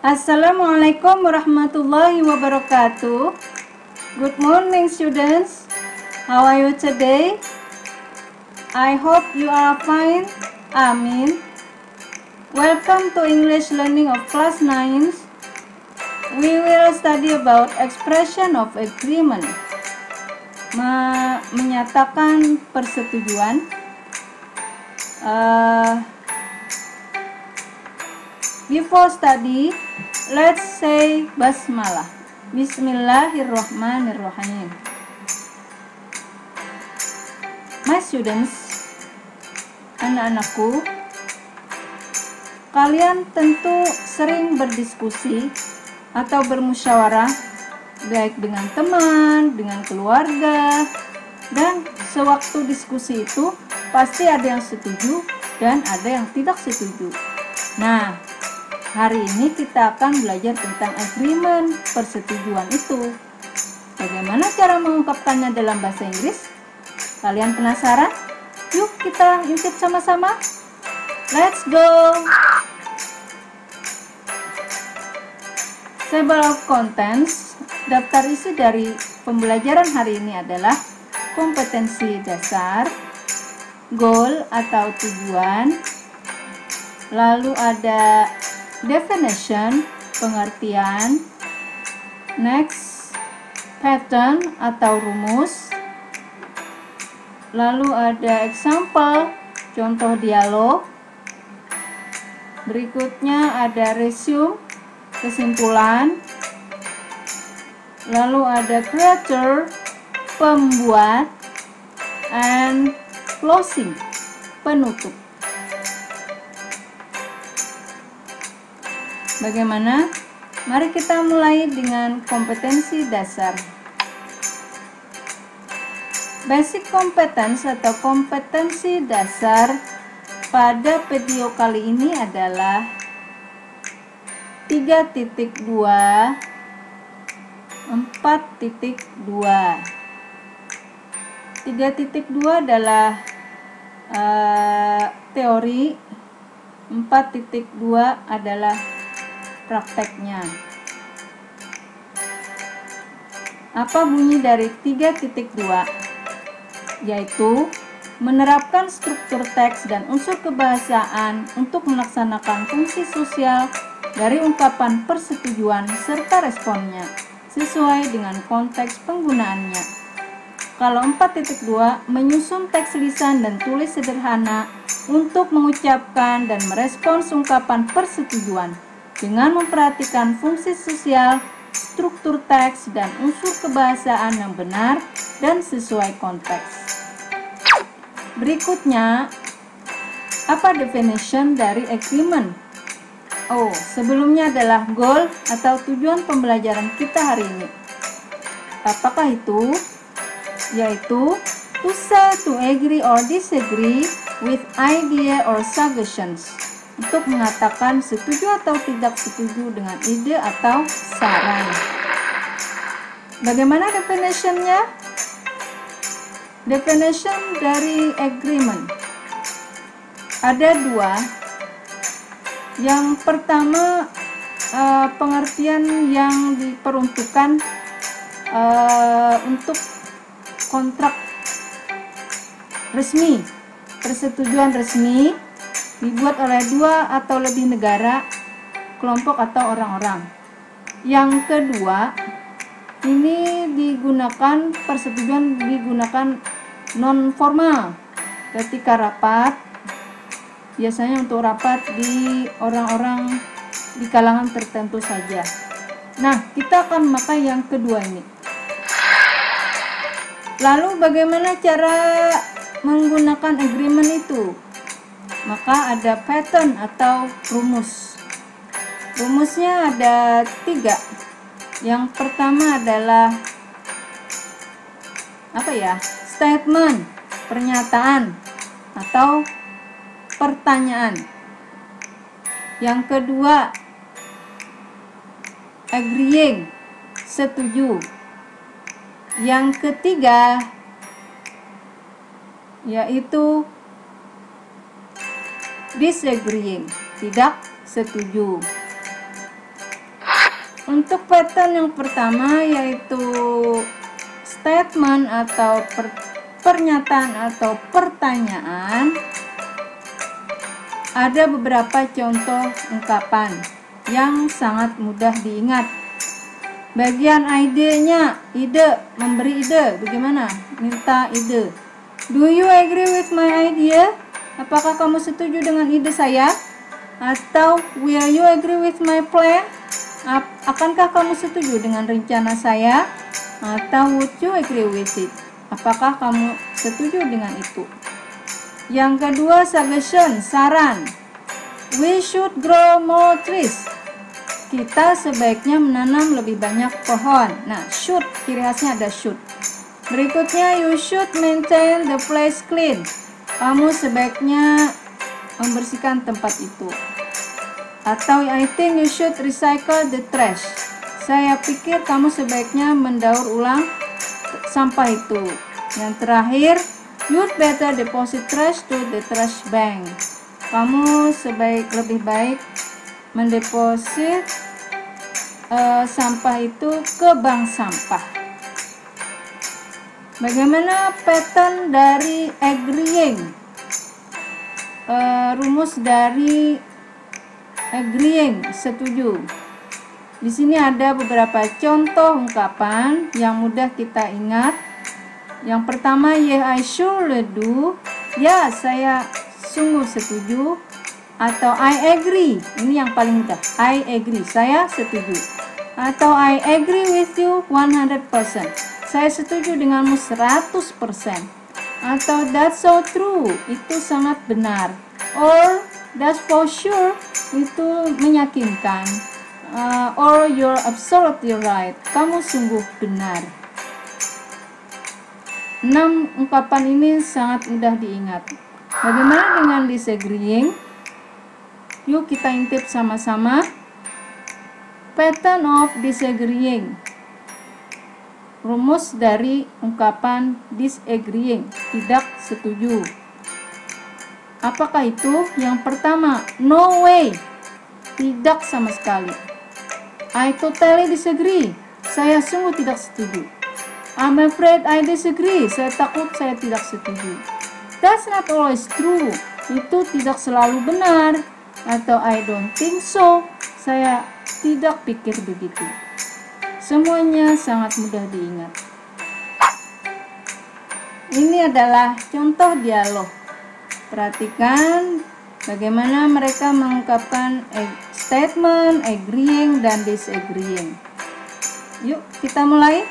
Assalamualaikum warahmatullahi wabarakatuh. Good morning, students. How are you today? I hope you are fine. Amin. Welcome to English learning of class 9. We will study about expression of agreement. Menyatakan persetujuan. Before study, let's say basmalah. Bismillahirrahmanirrahim. My students, anak-anakku, kalian tentu sering berdiskusi atau bermusyawarah baik dengan teman, dengan keluarga, dan sewaktu diskusi itu pasti ada yang setuju dan ada yang tidak setuju. Nah, hari ini kita akan belajar tentang agreement, persetujuan itu. Bagaimana cara mengungkapkannya dalam bahasa Inggris? Kalian penasaran? Yuk kita intip sama-sama. Let's go! Table of contents. Daftar isi dari pembelajaran hari ini adalah kompetensi dasar, goal atau tujuan, lalu ada definition, pengertian, next, pattern atau rumus, lalu ada example, contoh dialog, berikutnya ada resume, kesimpulan, lalu ada creator, pembuat, and closing, penutup. Bagaimana? Mari kita mulai dengan kompetensi dasar. Basic competence atau kompetensi dasar pada video kali ini adalah 3.2, 4.2. 3.2 adalah teori, 4.2 adalah prakteknya. Apa bunyi dari 3.2? Yaitu menerapkan struktur teks dan unsur kebahasaan untuk melaksanakan fungsi sosial dari ungkapan persetujuan serta responnya sesuai dengan konteks penggunaannya. Kalau 4.2 menyusun teks lisan dan tulis sederhana untuk mengucapkan dan merespons ungkapan persetujuan dengan memperhatikan fungsi sosial, struktur teks, dan unsur kebahasaan yang benar dan sesuai konteks. Berikutnya, apa definition dari agreement? Oh, sebelumnya adalah goal atau tujuan pembelajaran kita hari ini. Apakah itu? Yaitu, to say, to agree or disagree with idea or suggestions. Untuk mengatakan setuju atau tidak setuju dengan ide atau saran. Bagaimana definition-nya? Definition dari agreement ada dua. Yang pertama, pengertian yang diperuntukkan untuk kontrak resmi, persetujuan resmi dibuat oleh dua atau lebih negara, kelompok atau orang-orang. Yang kedua, ini digunakan, persetujuan digunakan non formal ketika rapat, biasanya untuk rapat di orang-orang di kalangan tertentu saja. Nah, kita akan memakai yang kedua ini. Lalu bagaimana cara menggunakan agreement itu? Maka ada pattern atau rumus. Rumusnya ada 3. Yang pertama adalah statement, pernyataan atau pertanyaan. Yang kedua, agreeing, setuju. Yang ketiga yaitu disagreeing, tidak setuju. Untuk pattern yang pertama yaitu statement atau pernyataan atau pertanyaan, ada beberapa contoh ungkapan yang sangat mudah diingat. Bagian idenya, ide, memberi ide, bagaimana? Minta ide. Do you agree with my idea? Apakah kamu setuju dengan ide saya? Atau will you agree with my plan? Akankah kamu setuju dengan rencana saya? Atau would you agree with it? Apakah kamu setuju dengan itu? Yang kedua, suggestion, saran. We should grow more trees. Kita sebaiknya menanam lebih banyak pohon. Nah, should, ciri khasnya ada should. Berikutnya, you should maintain the place clean. Kamu sebaiknya membersihkan tempat itu. Atau I think you should recycle the trash. Saya pikir kamu sebaiknya mendaur ulang sampah itu. Yang terakhir, you'd better deposit trash to the trash bank. Kamu lebih baik mendeposit sampah itu ke bank sampah. Bagaimana pattern dari agreeing? Rumus dari agreeing, setuju. Di sini ada beberapa contoh ungkapan yang mudah kita ingat. Yang pertama, yeah, I surely do. Ya, saya sungguh setuju. Atau I agree. Ini yang paling mudah. I agree, saya setuju. Atau I agree with you 100%. Saya setuju denganmu 100%. Atau that's so true. Itu sangat benar. Or that's for sure. Itu meyakinkan. Or you're absolutely right. Kamu sungguh benar. 6 ungkapan ini sangat mudah diingat. Bagaimana dengan disagreeing? Yuk kita intip sama-sama. Pattern of disagreeing. Rumus dari ungkapan disagreeing, tidak setuju. Apakah itu? Yang pertama, no way. Tidak sama sekali. I totally disagree. Saya sungguh tidak setuju. I'm afraid I disagree. Saya takut saya tidak setuju. That's not always true. Itu tidak selalu benar. Atau I don't think so. Saya tidak pikir begitu. Semuanya sangat mudah diingat. Ini adalah contoh dialog. Perhatikan bagaimana mereka mengungkapkan statement, agreeing, dan disagreeing. Yuk, kita mulai.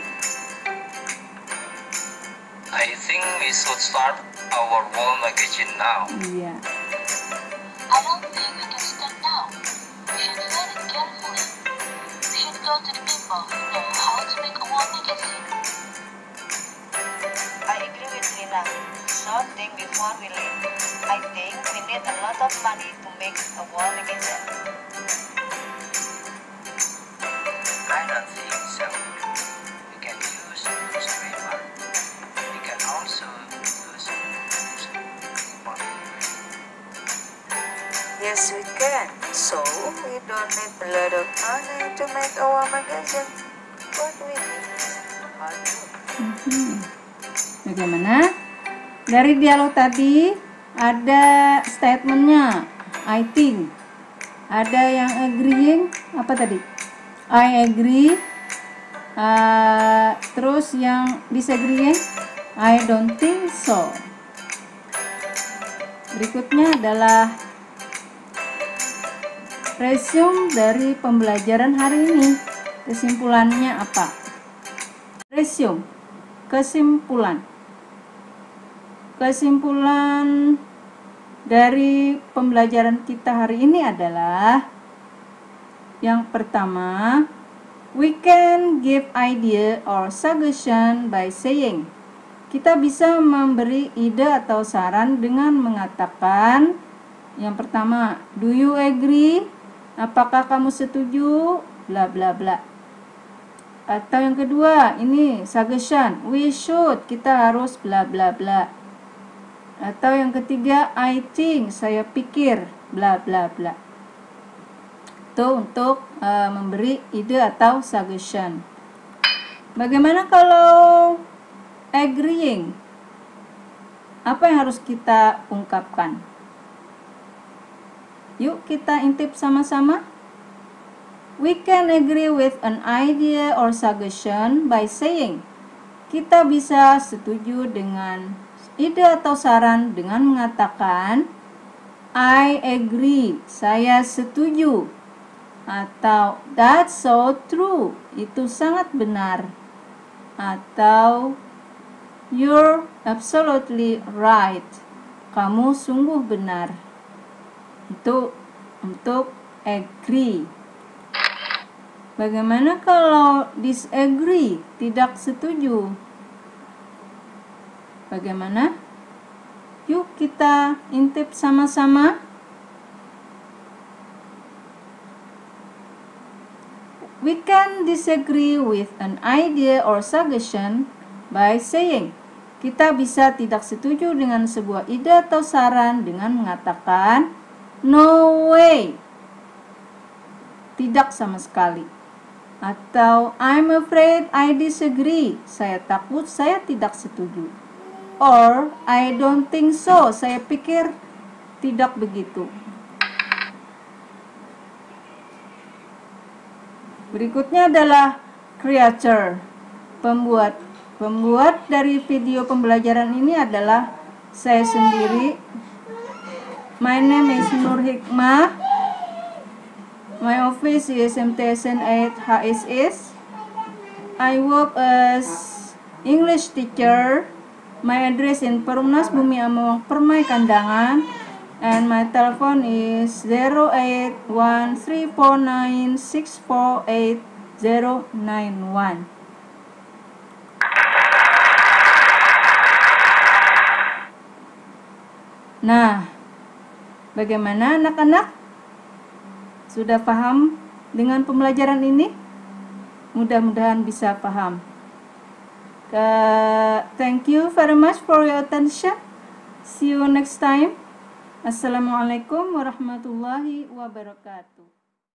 I think we should start our wall magazine now. Iya. I don't think we can start now. We should plan it carefully. We should go to the people who know how to make a wall magazine. I agree with Rina. So think before we leave. I think we need a lot of money to make a wall magazine. I don't think so. We can use newspaper. We can also use Yes, we can. So we don't need a lot of money to make a wall magazine. What we need is hard work. Bagaimana? Dari dialog tadi ada statementnya I think, ada yang agreeing, apa tadi? I agree. Terus yang disagreeing I don't think so. Berikutnya adalah resume dari pembelajaran hari ini. Kesimpulannya apa? Resume, kesimpulan. Kesimpulan dari pembelajaran kita hari ini adalah yang pertama, we can give idea or suggestion by saying. Kita bisa memberi ide atau saran dengan mengatakan yang pertama, do you agree? Apakah kamu setuju? Bla bla bla. Atau yang kedua, ini suggestion, we should, kita harus bla bla bla. Atau yang ketiga, I think, saya pikir, bla bla bla. Itu untuk memberi ide atau suggestion. Bagaimana kalau agreeing? Apa yang harus kita ungkapkan? Yuk kita intip sama-sama. We can agree with an idea or suggestion by saying. Kita bisa setuju dengan ide atau saran dengan mengatakan I agree, saya setuju. Atau that's so true, itu sangat benar. Atau you're absolutely right, kamu sungguh benar. Itu untuk agree. Bagaimana kalau disagree, tidak setuju? Bagaimana? Yuk kita intip sama-sama. We can disagree with an idea or suggestion by saying. Kita bisa tidak setuju dengan sebuah ide atau saran dengan mengatakan no way. Tidak sama sekali. Atau I'm afraid I disagree. Saya takut, saya tidak setuju. Or I don't think so. Saya pikir tidak begitu. Berikutnya adalah creator, pembuat. Pembuat dari video pembelajaran ini adalah saya sendiri. My name is Nur Hikmah. My office is MTSN 8 HSS. I work as English teacher. My address in Perumnas Bumi Amawang Permai Kandangan. And my telephone is 081349648091. Nah, bagaimana anak-anak? Sudah paham dengan pembelajaran ini? Mudah-mudahan bisa paham. Thank you very much for your attention. See you next time. Assalamualaikum warahmatullahi wabarakatuh.